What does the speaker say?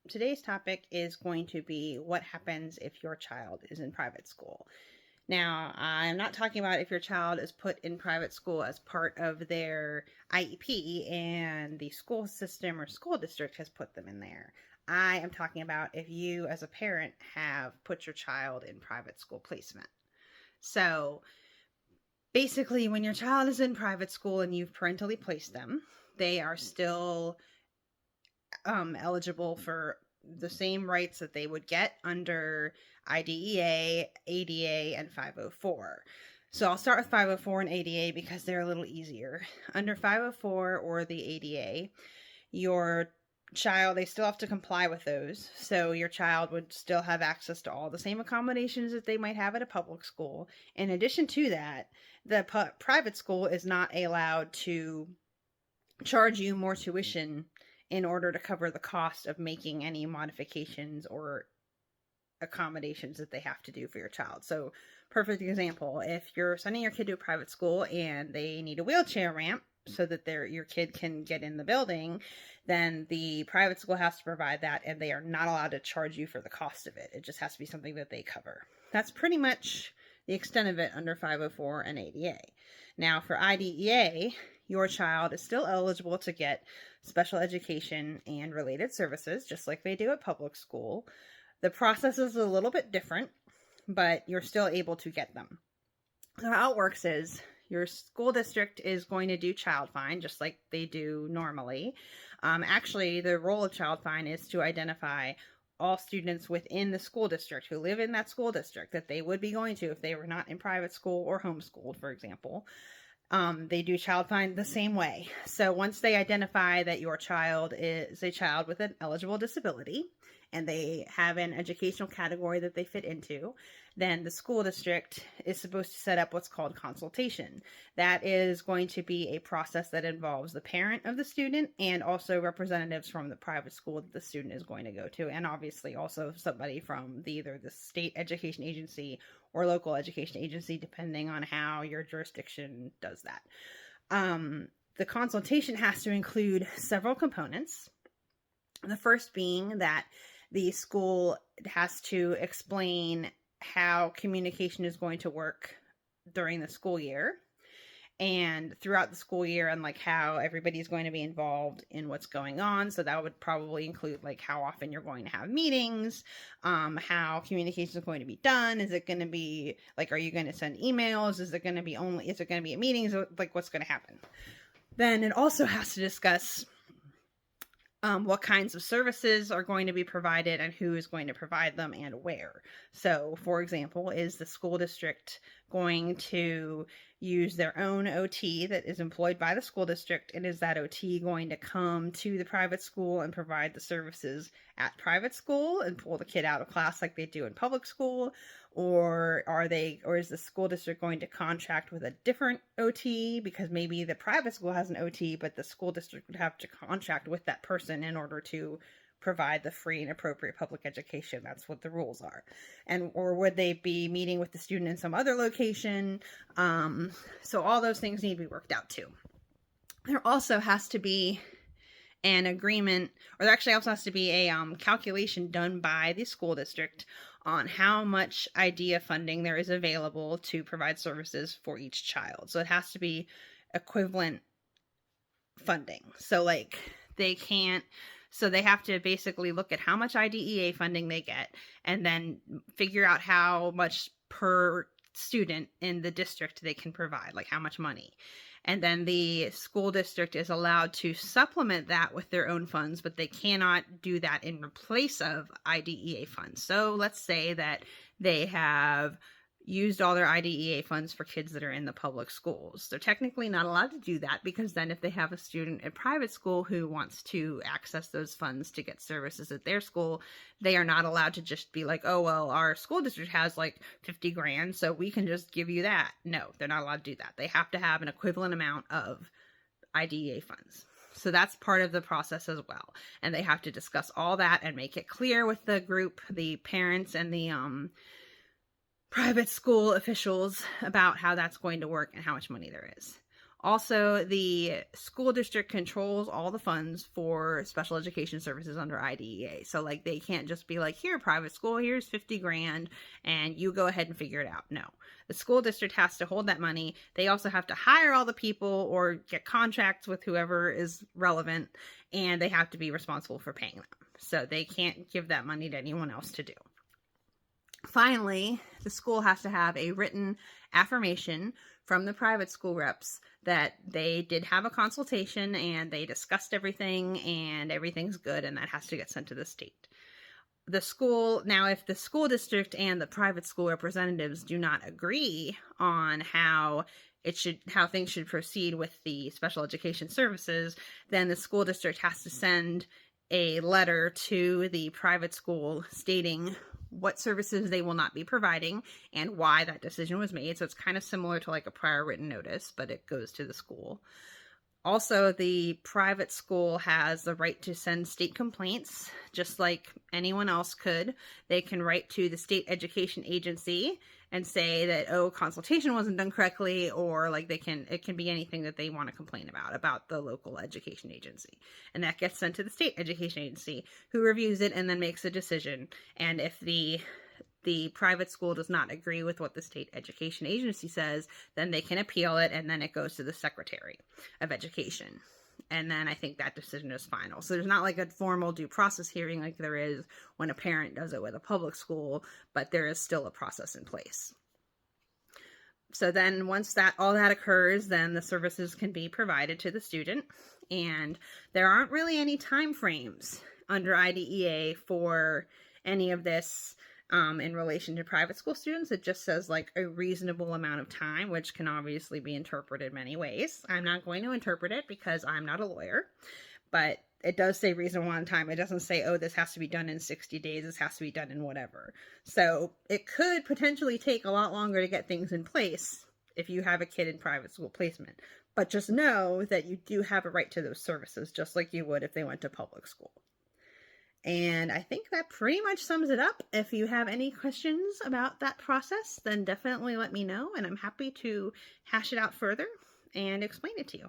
today's topic is going to be what happens if your child is in private school. Now, I'm not talking about if your child is put in private school as part of their IEP and the school system or school district has put them in there. I am talking about if you, as a parent, have put your child in private school placement. So, basically, when your child is in private school and you've parentally placed them, they are still eligible for the same rights that they would get under IDEA, ADA, and 504. So I'll start with 504 and ADA because they're a little easier. Under 504 or the ADA, your child, they still have to comply with those. So your child would still have access to all the same accommodations that they might have at a public school. In addition to that, the private school is not allowed to charge you more tuition in order to cover the cost of making any modifications or accommodations that they have to do for your child. So, perfect example, if you're sending your kid to a private school and they need a wheelchair ramp so that your kid can get in the building, then the private school has to provide that, and they are not allowed to charge you for the cost of it. It just has to be something that they cover. That's pretty much the extent of it under 504 and ADA. Now, for IDEA, your child is still eligible to get special education and related services, just like they do at public school. The process is a little bit different, but you're still able to get them. So how it works is your school district is going to do child find, just like they do normally. Actually, the role of child find is to identify all students within the school district who live in that school district that they would be going to if they were not in private school or homeschooled, for example. They do child find the same way. So once they identify that your child is a child with an eligible disability and they have an educational category that they fit into, then the school district is supposed to set up what's called consultation. That is going to be a process that involves the parent of the student and also representatives from the private school that the student is going to go to, and obviously also somebody from either the state education agency or local education agency, depending on how your jurisdiction does that. The consultation has to include several components. The first being that the school has to explain how communication is going to work during the school year and throughout the school year, and like how everybody's going to be involved in what's going on. So that would probably include like how often you're going to have meetings, how communication is going to be done. Is it going to be like, are you going to send emails? Is it going to be at meetings? Like, what's going to happen? Then it also has to discuss what kinds of services are going to be provided and who is going to provide them and where. So, for example, is the school district going to use their own OT that is employed by the school district, and is that OT going to come to the private school and provide the services at private school and pull the kid out of class like they do in public school? Or is the school district going to contract with a different OT because maybe the private school has an OT, but the school district would have to contract with that person in order to provide the free and appropriate public education? That's what the rules are. Or would they be meeting with the student in some other location? So all those things need to be worked out too. There also has to be an agreement, or there actually also has to be a calculation done by the school district on how much IDEA funding there is available to provide services for each child. So it has to be equivalent funding. So like they have to basically look at how much IDEA funding they get and then figure out how much per student in the district they can provide, like how much money. And then the school district is allowed to supplement that with their own funds, but they cannot do that in place of IDEA funds. So let's say that they have used all their IDEA funds for kids that are in the public schools. They're technically not allowed to do that, because then if they have a student at private school who wants to access those funds to get services at their school, they are not allowed to just be like, oh, well, our school district has like 50 grand, so we can just give you that. No, they're not allowed to do that. They have to have an equivalent amount of IDEA funds. So that's part of the process as well. And they have to discuss all that and make it clear with the group, the parents and the private school officials, about how that's going to work and how much money there is. Also, the school district controls all the funds for special education services under IDEA. So, like, they can't just be like, here, private school, here's 50 grand, and you go ahead and figure it out. No. The school district has to hold that money. They also have to hire all the people or get contracts with whoever is relevant, and they have to be responsible for paying them. So, they can't give that money to anyone else to do. Finally, the school has to have a written affirmation from the private school reps that they did have a consultation and they discussed everything and everything's good, and that has to get sent to the state. The school, now if the school district and the private school representatives do not agree on how things should proceed with the special education services, then the school district has to send a letter to the private school stating what services they will not be providing and why that decision was made. So it's kind of similar to like a prior written notice, but it goes to the school. Also, the private school has the right to send state complaints, just like anyone else could. They can write to the state education agency and say that, oh, consultation wasn't done correctly, or like it can be anything that they want to complain about the local education agency. And that gets sent to the state education agency, who reviews it and then makes a decision. And if the private school does not agree with what the state education agency says, then they can appeal it, and then it goes to the Secretary of Education. And then I think that decision is final. So there's not like a formal due process hearing like there is when a parent does it with a public school, but there is still a process in place. So then once all that occurs, then the services can be provided to the student. And there aren't really any time frames under IDEA for any of this in relation to private school students. It just says like a reasonable amount of time, which can obviously be interpreted many ways. I'm not going to interpret it because I'm not a lawyer, but it does say reasonable amount of time. It doesn't say, oh, this has to be done in 60 days. This has to be done in whatever. So it could potentially take a lot longer to get things in place if you have a kid in private school placement. But just know that you do have a right to those services, just like you would if they went to public school. And I think that pretty much sums it up. If you have any questions about that process, then definitely let me know, and I'm happy to hash it out further and explain it to you.